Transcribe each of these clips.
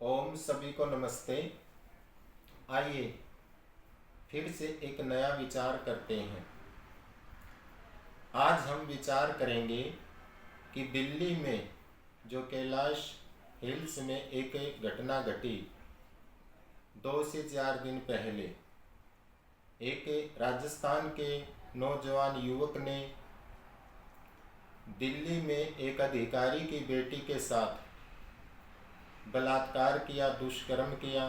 ओम सभी को नमस्ते। आइए फिर से एक नया विचार करते हैं। आज हम विचार करेंगे कि दिल्ली में जो कैलाश हिल्स में एक घटना घटी 2 से 4 दिन पहले। एक राजस्थान के नौजवान युवक ने दिल्ली में एक अधिकारी की बेटी के साथ बलात्कार किया, दुष्कर्म किया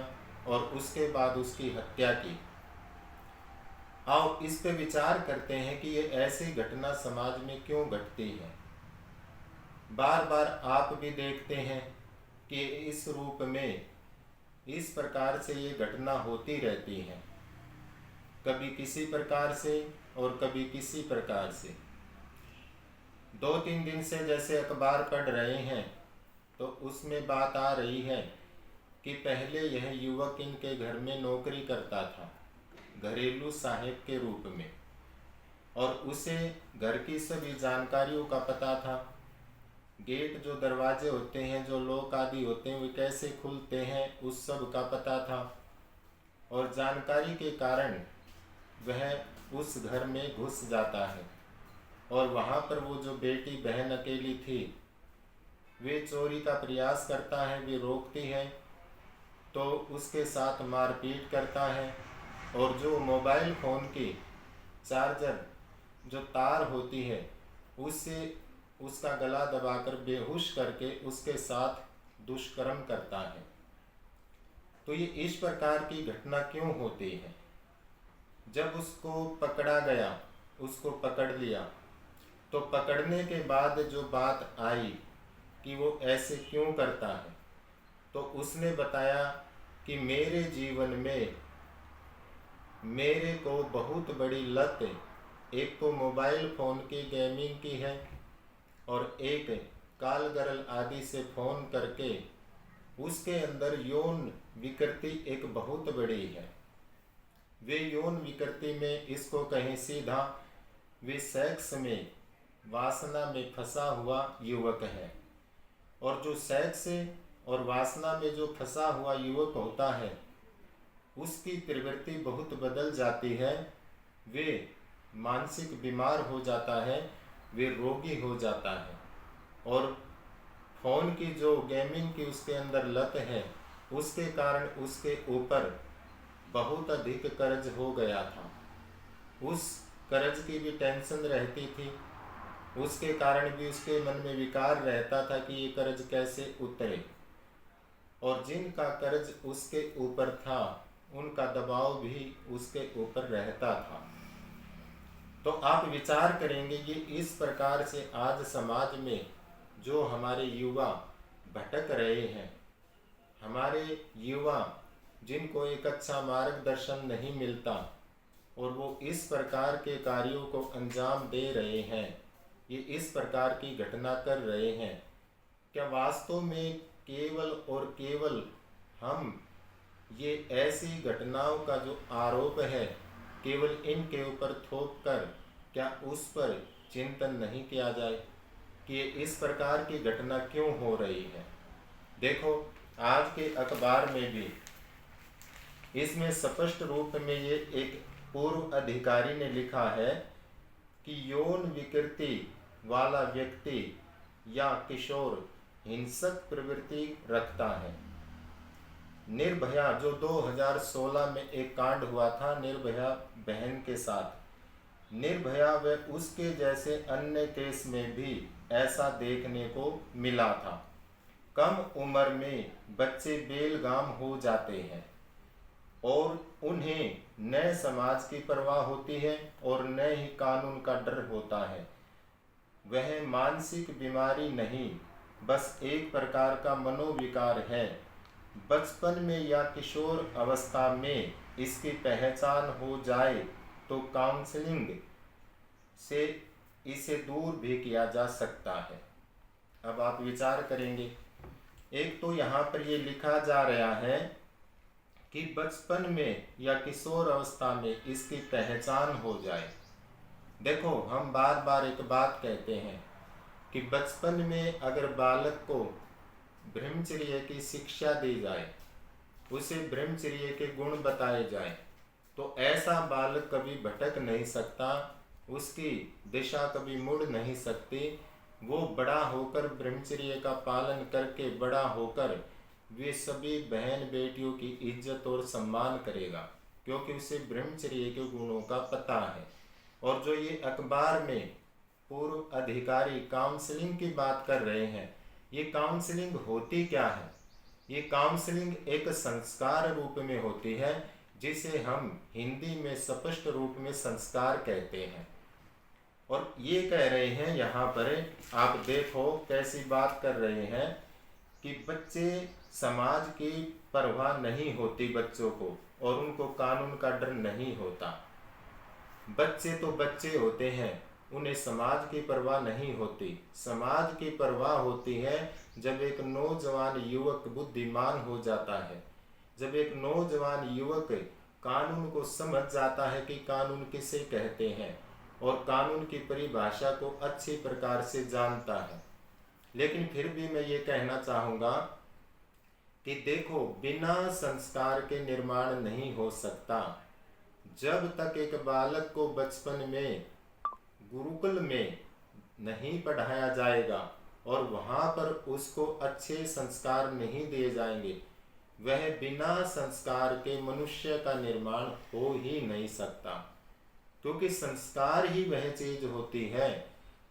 और उसके बाद उसकी हत्या की। आओ इस पे विचार करते हैं कि ये ऐसी घटना समाज में क्यों घटती है। बार बार आप भी देखते हैं कि इस रूप में इस प्रकार से ये घटना होती रहती है, कभी किसी प्रकार से और कभी किसी प्रकार से। 2-3 दिन से जैसे अखबार पढ़ रहे हैं तो उसमें बात आ रही है कि पहले यह युवक इनके घर में नौकरी करता था, घरेलू सहायक के रूप में, और उसे घर की सभी जानकारियों का पता था। गेट जो दरवाजे होते हैं, जो लॉक आदि होते हैं, वे कैसे खुलते हैं, उस सब का पता था। और जानकारी के कारण वह उस घर में घुस जाता है और वहाँ पर वो जो बेटी बहन अकेली थी, वे चोरी का प्रयास करता है, वे रोकती है तो उसके साथ मारपीट करता है। और जो मोबाइल फ़ोन की चार्जर जो तार होती है, उससे उसका गला दबाकर बेहोश करके उसके साथ दुष्कर्म करता है। तो ये इस प्रकार की घटना क्यों होती है? जब उसको पकड़ा गया, उसको पकड़ लिया, तो पकड़ने के बाद जो बात आई कि वो ऐसे क्यों करता है, तो उसने बताया कि मेरे जीवन में मेरे को बहुत बड़ी लत, एक तो मोबाइल फ़ोन की गेमिंग की है और एक कॉल गर्ल आदि से फ़ोन करके उसके अंदर यौन विकृति एक बहुत बड़ी है। वे यौन विकृति में इसको कहें सीधा, वे सेक्स में वासना में फंसा हुआ युवक है। और जो सेक्स और वासना में जो फंसा हुआ युवक होता है, उसकी प्रवृत्ति बहुत बदल जाती है। वे मानसिक बीमार हो जाता है, वे रोगी हो जाता है। और फ़ोन की जो गेमिंग की उसके अंदर लत है, उसके कारण उसके ऊपर बहुत अधिक कर्ज हो गया था। उस कर्ज की भी टेंशन रहती थी, उसके कारण भी उसके मन में विकार रहता था कि ये कर्ज कैसे उतरे। और जिनका कर्ज उसके ऊपर था, उनका दबाव भी उसके ऊपर रहता था। तो आप विचार करेंगे कि इस प्रकार से आज समाज में जो हमारे युवा भटक रहे हैं, हमारे युवा जिनको एक अच्छा मार्गदर्शन नहीं मिलता और वो इस प्रकार के कार्यों को अंजाम दे रहे हैं, ये इस प्रकार की घटना कर रहे हैं, क्या वास्तव में केवल और केवल हम ये ऐसी घटनाओं का जो आरोप है केवल इनके ऊपर थोप कर क्या उस पर चिंतन नहीं किया जाए कि ये इस प्रकार की घटना क्यों हो रही है? देखो, आज के अखबार में भी इसमें स्पष्ट रूप में ये एक पूर्व अधिकारी ने लिखा है कि यौन विकृति वाला व्यक्ति या किशोर हिंसक प्रवृत्ति रखता है। निर्भया जो 2016 में एक कांड हुआ था निर्भया बहन के साथ, निर्भया व उसके जैसे अन्य केस में भी ऐसा देखने को मिला था। कम उम्र में बच्चे बेलगाम हो जाते हैं और उन्हें न समाज की परवाह होती है और न ही कानून का डर होता है। वह मानसिक बीमारी नहीं, बस एक प्रकार का मनोविकार है। बचपन में या किशोर अवस्था में इसकी पहचान हो जाए तो काउंसलिंग से इसे दूर भी किया जा सकता है। अब आप विचार करेंगे, एक तो यहाँ पर ये लिखा जा रहा है कि बचपन में या किशोर अवस्था में इसकी पहचान हो जाए। देखो, हम बार बार एक बात कहते हैं कि बचपन में अगर बालक को ब्रह्मचर्य की शिक्षा दी जाए, उसे ब्रह्मचर्य के गुण बताए जाए, तो ऐसा बालक कभी भटक नहीं सकता, उसकी दिशा कभी मुड़ नहीं सकती। वो बड़ा होकर ब्रह्मचर्य का पालन करके बड़ा होकर वे सभी बहन बेटियों की इज्जत और सम्मान करेगा, क्योंकि उसे ब्रह्मचर्य के गुणों का पता है। और जो ये अखबार में पूर्व अधिकारी काउंसलिंग की बात कर रहे हैं, ये काउंसलिंग होती क्या है? ये काउंसलिंग एक संस्कार रूप में होती है, जिसे हम हिंदी में स्पष्ट रूप में संस्कार कहते हैं। और ये कह रहे हैं यहाँ पर, आप देखो कैसी बात कर रहे हैं कि बच्चे, समाज की परवाह नहीं होती बच्चों को, और उनको कानून का डर नहीं होता। बच्चे तो बच्चे होते हैं, उन्हें समाज की परवाह नहीं होती। समाज की परवाह होती है जब एक नौजवान युवक बुद्धिमान हो जाता है, जब एक नौजवान युवक कानून को समझ जाता है कि कानून किसे कहते हैं और कानून की परिभाषा को अच्छी प्रकार से जानता है। लेकिन फिर भी मैं ये कहना चाहूँगा कि देखो, बिना संस्कार के निर्माण नहीं हो सकता। जब तक एक बालक को बचपन में गुरुकुल में नहीं पढ़ाया जाएगा और वहाँ पर उसको अच्छे संस्कार नहीं दिए जाएंगे, वह बिना संस्कार के मनुष्य का निर्माण हो ही नहीं सकता। क्योंकि संस्कार ही वह चीज होती है,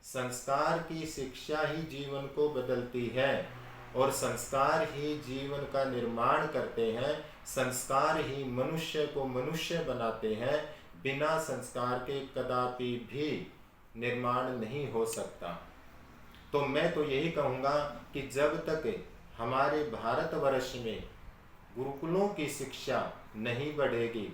संस्कार की शिक्षा ही जीवन को बदलती है, और संस्कार ही जीवन का निर्माण करते हैं। संस्कार ही मनुष्य को मनुष्य बनाते हैं। बिना संस्कार के कदापि भी निर्माण नहीं हो सकता। तो मैं तो यही कहूँगा कि जब तक हमारे भारतवर्ष में गुरुकुलों की शिक्षा नहीं बढ़ेगी,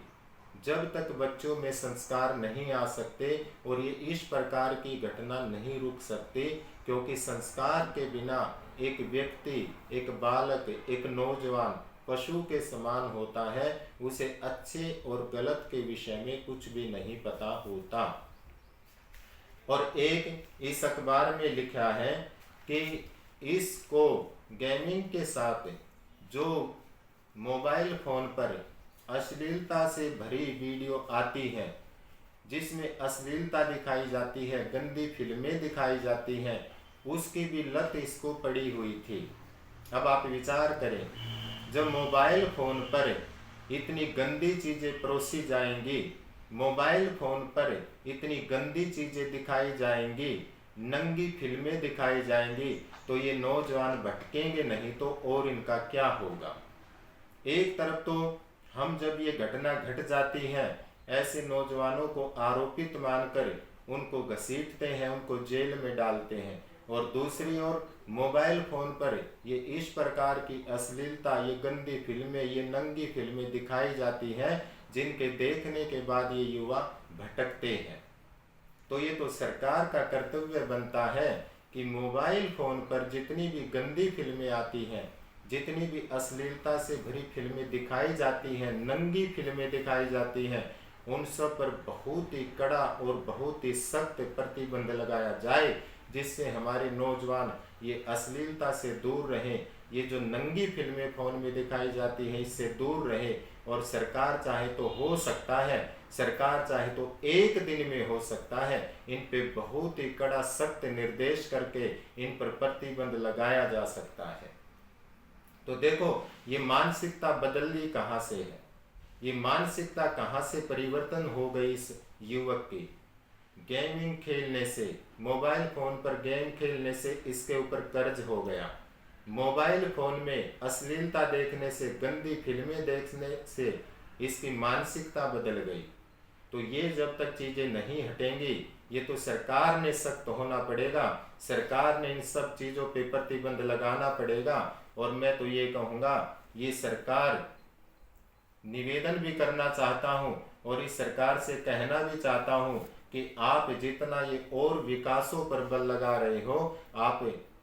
जब तक बच्चों में संस्कार नहीं आ सकते, और ये इस प्रकार की घटना नहीं रुक सकती, क्योंकि संस्कार के बिना एक व्यक्ति, एक बालक, एक नौजवान पशु के समान होता है। उसे अच्छे और गलत के विषय में कुछ भी नहीं पता होता। और एक इस अखबार में लिखा है कि इसको गेमिंग के साथ जो मोबाइल फोन पर अश्लीलता से भरी वीडियो आती है, जिसमें अश्लीलता दिखाई जाती है, गंदी फिल्में दिखाई जाती हैं, उसकी भी लत इसको पड़ी हुई थी। अब आप विचार करें, जब मोबाइल फोन पर इतनी गंदी चीज़ें परोसी जाएंगी, मोबाइल फोन पर इतनी गंदी चीज़ें दिखाई जाएंगी, नंगी फिल्में दिखाई जाएंगी, तो ये नौजवान भटकेंगे नहीं तो और इनका क्या होगा। एक तरफ तो हम जब ये घटना घट जाती है, ऐसे नौजवानों को आरोपित मानकर उनको घसीटते हैं, उनको जेल में डालते हैं, और दूसरी ओर मोबाइल फोन पर ये इस प्रकार की अश्लीलता, ये गंदी फिल्में, ये नंगी फिल्में दिखाई जाती हैं, जिनके देखने के बाद ये युवा भटकते हैं। तो ये तो सरकार का कर्तव्य बनता है कि मोबाइल फोन पर जितनी भी गंदी फिल्में आती हैं, जितनी भी अश्लीलता से भरी फिल्में दिखाई जाती हैं, नंगी फिल्में दिखाई जाती हैं, उन सब पर बहुत ही कड़ा और बहुत ही सख्त प्रतिबंध लगाया जाए, जिससे हमारे नौजवान ये अश्लीलता से दूर रहें, ये जो नंगी फिल्में फोन में दिखाई जाती हैं इससे दूर रहे। और सरकार चाहे तो हो सकता है, सरकार चाहे तो एक दिन में हो सकता है, इन पे बहुत ही कड़ा सख्त निर्देश करके इन पर प्रतिबंध लगाया जा सकता है। तो देखो, ये मानसिकता बदली कहाँ से है, ये मानसिकता कहाँ से परिवर्तन हो गई इस युवक की। गेमिंग खेलने से, मोबाइल फोन पर गेम खेलने से इसके ऊपर कर्ज हो गया, मोबाइल फोन में अश्लीलता देखने से, गंदी फिल्में देखने से इसकी मानसिकता बदल गई। तो ये जब तक चीज़ें नहीं हटेंगी, ये तो सरकार ने सख्त होना पड़ेगा, सरकार ने इन सब चीज़ों पे प्रतिबंध लगाना पड़ेगा। और मैं तो ये कहूँगा, ये सरकार, निवेदन भी करना चाहता हूँ और इस सरकार से कहना भी चाहता हूँ कि आप जितना ये और विकासों पर बल लगा रहे हो, आप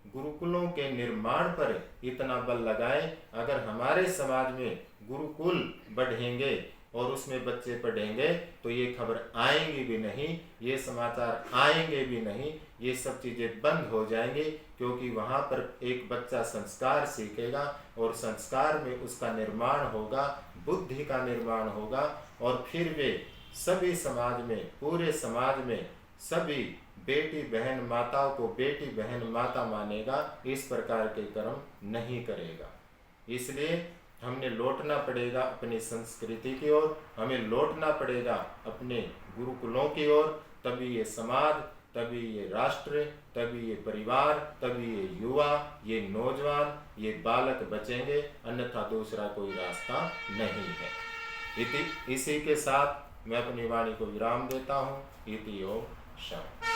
गुरुकुलों के निर्माण पर इतना बल लगाएं। अगर हमारे समाज में गुरुकुल बढ़ेंगे और उसमें बच्चे पढ़ेंगे तो ये खबर आएंगी भी नहीं, ये समाचार आएंगे भी नहीं, ये सब चीज़ें बंद हो जाएंगी, क्योंकि वहाँ पर एक बच्चा संस्कार सीखेगा और संस्कार में उसका निर्माण होगा, बुद्धि का निर्माण होगा, और फिर वे सभी समाज में, पूरे समाज में सभी बेटी बहन माताओं को बेटी बहन माता मानेगा, इस प्रकार के कर्म नहीं करेगा। इसलिए हमने लौटना पड़ेगा अपनी संस्कृति की ओर, हमें लौटना पड़ेगा अपने गुरुकुलों की ओर, तभी ये समाज, तभी ये राष्ट्र, तभी ये परिवार, तभी ये युवा, ये नौजवान, ये बालक बचेंगे, अन्यथा दूसरा कोई रास्ता नहीं है। इसी के साथ मैं अपनी वाणी को विराम देता हूँ। इति ओम शांति।